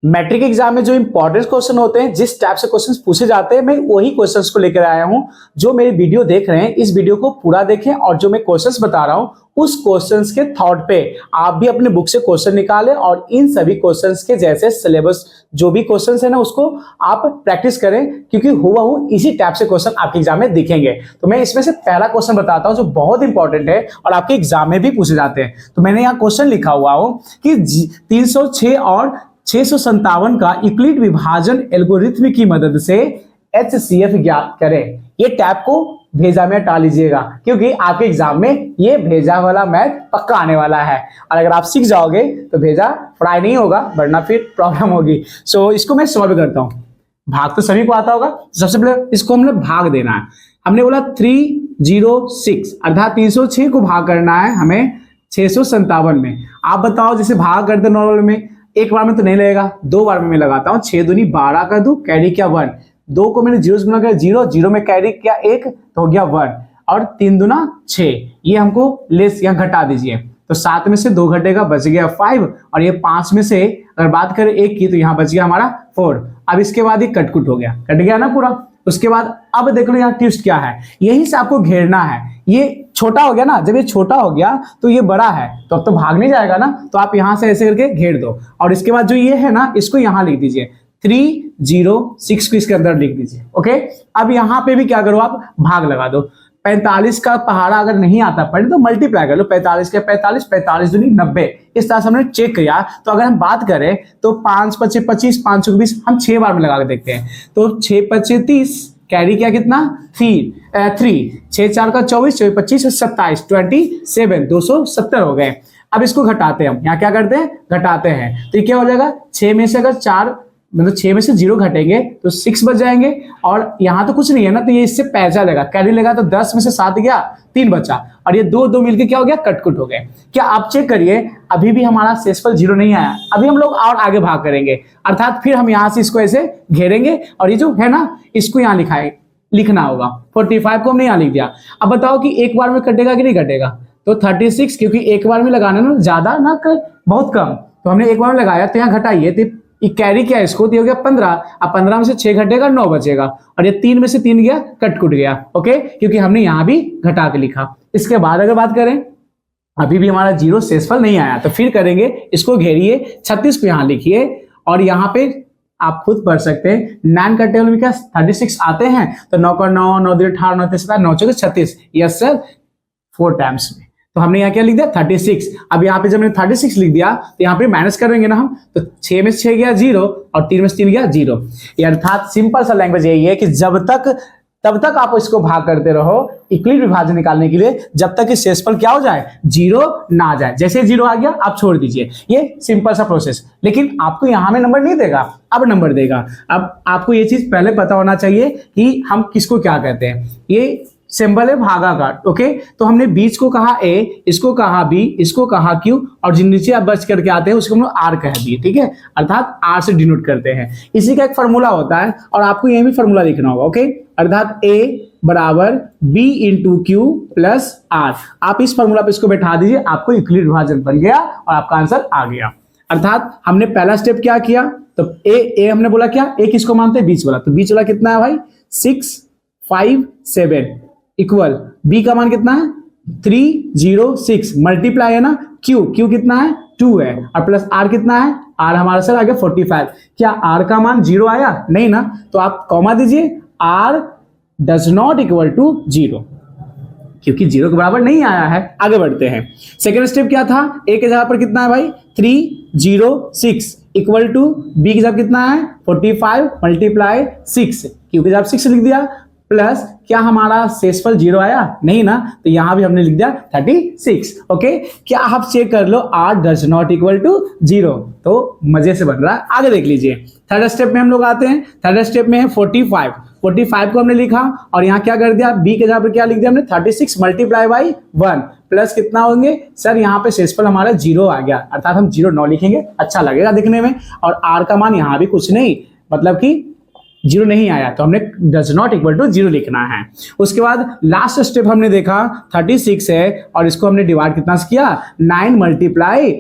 Matric exam में जो important question होते हैं, जिस टाइप से क्वेश्चंस पूछे जाते हैं, मैं वही क्वेश्चंस को लेकर आया हूं। जो मेरी वीडियो देख रहे हैं, इस वीडियो को पूरा देखें और जो मैं क्वेश्चंस बता रहा हूं उस क्वेश्चंस के थॉट पे आप भी अपने बुक से क्वेश्चन निकालें और इन सभी क्वेश्चंस के जैसे सिलेबस जो भी क्वेश्चंस है ना उसको आप प्रैक्टिस करें, क्योंकि हुबहू इसी टाइप से क्वेश्चन आपके एग्जाम में दिखेंगे। तो मैं इसमें से पहला क्वेश्चन बताता हूं जो बहुत इंपॉर्टेंट है और आपके एग्जाम में भी पूछे जाते हैं। तो मैंने यहाँ क्वेश्चन लिखा हुआ हूं कि 306 और 657 का यूक्लिड विभाजन एल्गोरिथ्म की मदद से HCF ज्ञात करें। ये टैब को भेजा में टाल लीजिएगा, क्योंकि आपके एग्जाम में ये भेजा वाला मैथ पक्का आने वाला है और अगर आप सीख जाओगे तो भेजा फ्राई नहीं होगा, वरना फिर प्रॉब्लम होगी। सो इसको मैं सॉल्व करता हूं। भाग तो सभी को आता होगा। सबसे पहले इसको हमने भाग देना है। हमने बोला 306 अर्थात 306 को भाग करना है हमें 657 में। आप बताओ, जैसे भाग करते नॉर्मल में एक बार में तो नहीं लगेगा, दो बार में मैं लगाता हूं। 6 दूनी 12 कर दूं, कैरी किया 1, 2 को मैंने 0 से गुना किया 0, 0 में कैरी किया 1 तो हो गया 1 और 3 दूना 6। ये हमको लेस यहाँ घटा दीजिए, तो 7 में से 2 घटेगा, बच गया 5 और ये 5 में से अगर बात करें 1 की तो यहाँ बच गया हमारा 4। अब इसके बाद ये कटकुट हो गया, कट गया ना पूरा। उसके बाद अब देख लो यहाँ ट्विस्ट क्या है, यहीं से आपको घेरना है। ये छोटा हो गया ना, जब ये छोटा हो गया तो ये बड़ा है, तो अब तो भाग नहीं जाएगा ना, तो आप यहां से ऐसे करके घेर दो और इसके बाद जो ये है ना इसको यहां लिख दीजिए, 306 को इसके अंदर लिख दीजिए। ओके, अब यहां पे भी क्या करो, आप भाग लगा दो। 45 का पहाड़ा अगर नहीं आता पढ़े तो मल्टीप्लाई कर लो, 45 के 45, 45 दूनी 90। इस तरह से हमने चेक किया। तो अगर हम बात करें तो 5 25 25, 5 20 हम 6 बार में लगा के देखते हैं। तो 6 25 30, कैरी किया कितना 3, 6 4 का 24, 25 27, 27, 270 हो गए। अब इसको घटाते हैं हम, यहाँ क्या करते हैं घटाते हैं, तो ये क्या हो जाएगा 6 में से अगर 4 मतलब 6 में से 0 घटेंगे तो 6 बच जाएंगे और यहाँ तो कुछ नहीं है ना, तो ये इससे पैसा लेगा, कैरी लेगा, तो 10 में से 7 गया, 3 बचा और ये 2 मिलके क्या हो गया कटकुट हो गए। क्या आप चेक करिए, अभी भी हमारा शेषफल 0 नहीं आया। अभी हम लोग और आगे भाग करेंगे, अर्थात फिर हम यहाँ से इसको ऐसे घेरेंगे और ये जो है ना इसको यहाँ लिखना होगा। 45 को हमने यहाँ लिख दिया। अब बताओ कि एक बार में कटेगा कि नहीं कटेगा, तो 36, क्योंकि एक बार में लगाना ना ज्यादा ना बहुत कम, तो हमने एक बार में लगाया तो यहाँ घटाइए, तो ये कैरी किया इसको तो हो गया 15। अब 15 में से 6 घटेगा 9 बचेगा और ये 3 में से 3 गया कटकुट गया। ओके, क्योंकि हमने यहां भी घटा के लिखा। इसके बाद अगर बात करें अभी भी हमारा 0 शेषफल नहीं आया, तो फिर करेंगे, इसको घेरिए, 36 को यहां लिखिए और यहाँ पे आप खुद पढ़ सकते हैं 9 का टेबल में क्या 36 आते हैं, तो 9 का 9, 9 2 18, 9 3 17, 9 4 36, यस सर 4 टाइम्स में। तो हमने यहाँ क्या लिख दिया 36। अब यहाँ पे जब मैंने 36 लिख दिया तो यहाँ पे माइनस करेंगे ना हम, तो 6 में से 6 गया 0 और 3 में से 3 गया 0। अर्थात सिंपल सा लैंग्वेज यही है कि तब तक आप इसको भाग करते रहो यूक्लिड विभाजन निकालने के लिए, जब तक कि शेषफल क्या हो जाए 0 ना आ जाए। जैसे 0 आ गया आप छोड़ दीजिए, ये सिंपल सा प्रोसेस। लेकिन आपको यहाँ में नंबर नहीं देगा, अब नंबर देगा। अब आपको ये चीज पहले पता होना चाहिए कि हम किसको क्या कहते हैं। ये सिंबल है भागाकार। ओके, तो हमने बीच को कहा A, इसको कहा B, इसको कहा Q और जिन नीचे आप बच करके आते हैं उसको हम लोग R कह दिए। ठीक है, अर्थात R से डिनोट करते हैं। इसी का एक फॉर्मूला होता है और आपको ये भी फॉर्मूला लिखना होगा। ओके, अर्थात A बराबर B into Q plus R। आप इस फॉर्मूला पे इसको बैठा दीजिए, आपको यूक्लिड विभाजन बन गया और आपका आंसर आ गया। अर्थात हमने पहला स्टेप क्या किया, तो A हमने बोला क्या, A किसको मानते हैं बीच वाला, तो बीच वाला कितना है भाई 6 5 7 इक्वल B का मान कितना है 306 मल्टीप्लाई है ना Q कितना है 2 है और प्लस R कितना है, R हमारा सर आ गया 45। क्या R का मान 0 आया, नहीं ना, तो आप कॉमा दीजिए, R does not equal to 0, क्योंकि 0 के बराबर नहीं आया है। आगे बढ़ते हैं। सेकेंड स्टेप क्या था, A के जगह पर कितना है भाई 306 इक्वल टू B की जगह कितना है 45 मल्टीप्लाई 6, Q की जगह 6 लिख दिया, प्लस क्या हमारा शेषफल 0 आया, नहीं ना, तो यहां भी हमने लिख दिया 36। ओके, क्या आप चेक कर लो R does not equal to 0, तो मजे से बन रहा है। आगे देख लीजिए, थर्ड स्टेप में हम लोग आते हैं। थर्ड स्टेप में है 45 को हमने लिखा और यहाँ क्या कर दिया, B के जगह पर क्या लिख दिया हमने 36 मल्टीप्लाई बाई 1 प्लस कितना होंगे सर, यहाँ पे शेषफल हमारा 0 आ गया, अर्थात हम 0 9 लिखेंगे, अच्छा लगेगा दिखने में। और R का मान यहाँ भी कुछ नहीं, मतलब कि 0 नहीं आया, तो हमने डज नॉट इक्वल टू 0 लिखना है। उसके बाद लास्ट स्टेप हमने देखा 36 है और इसको हमने डिवाइड कितना से किया 9 मल्टीप्लाई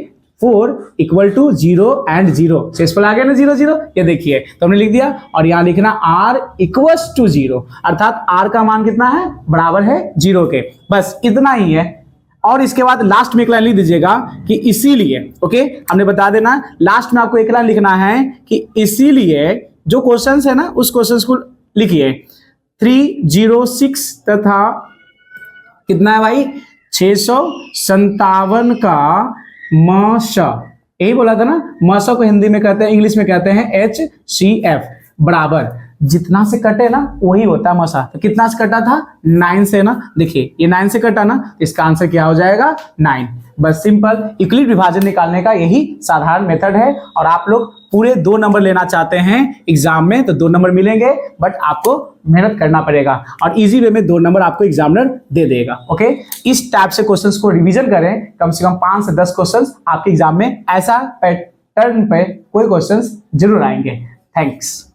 4 इक्वल टू 0 एंड 0। शेषफल आ गया ना 0 0, ये देखिए तो हमने लिख दिया। और यहां लिखना r इक्वल्स टू 0, अर्थात r का मान कितना है, बराबर है 0 के। बस इतना ही है। और इसके बाद लास्ट में एक लाइन लिख दीजिएगा कि इसीलिए, ओके, हमने बता देना लास्ट में आपको एक लाइन लिखना है कि इसीलिए जो क्वेश्चंस है ना उस क्वेश्चंस को लिखिए। 306 तथा कितना है भाई 657 का मश, यही बोला था ना, मश को हिंदी में कहते हैं, इंग्लिश में कहते हैं HCF, बराबर जितना से कटे ना वही होता है मसा। तो कितना से कटा था 9 से ना, देखिए ये 9 से कटा ना, इसका आंसर क्या हो जाएगा 9। बस सिंपल यूक्लिड विभाजन निकालने का यही साधारण मेथड है। और आप लोग पूरे 2 नंबर लेना चाहते हैं एग्जाम में तो 2 नंबर मिलेंगे, बट आपको मेहनत करना पड़ेगा और इजी वे में 2 नंबर आपको एग्जामिनर दे देगा। ओके, इस टाइप से क्वेश्चंस को रिवीजन करें, कम से कम 5 से 10 क्वेश्चंस आपके एग्जाम में ऐसा पैटर्न पे कोई क्वेश्चंस जरूर आएंगे। थैंक्स।